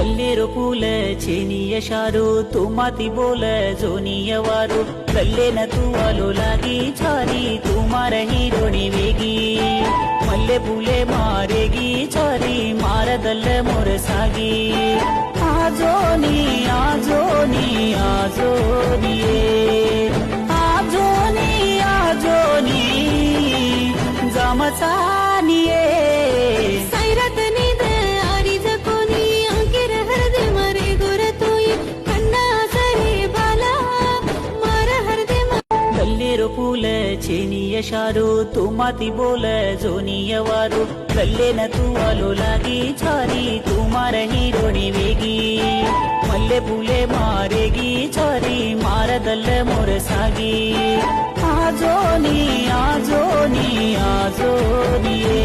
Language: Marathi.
ಕಲ್ಲೇರು ಪೂಲ ಚೇನಿಯ ಶಾರು ತುಮಾತಿ ಬೋಲ ಜೋನಿಯವಾರು ಕಲ್ಲೇನ ತುವಾಲು ಲಾಗಿ ಛಾರಿ ತುಮಾರ ಹೀರೋಣಿ ವೇಗಿ ಮಲ್ಲೆ ಪೂಲೆ ಮಾರೆಗಿ ಛಾರಿ ಮಾರದಲ್ಲ ಮೊರ ಸಾಗಿ ಆಜೋನಿ ಆಜೋನಿ ಆಜೋನಿಯೇ ಆಜೋನಿ ಆಜೋನಿ जामसानिये सैरत निद आरिज कोनी अंकेर हरदे मरे गोरतोई कन्ना सरे बाला मार हरदे कल्लेरो पूल चेनिय शारू तुमाती बोल जोनियवारू कल्लेन तुवालो लागी छारी तुमार हिरोणी वेगी मल्ले पूले मारेगी छारी मारदल्ल मोर सागी आजोनी आजोनी आजोनिये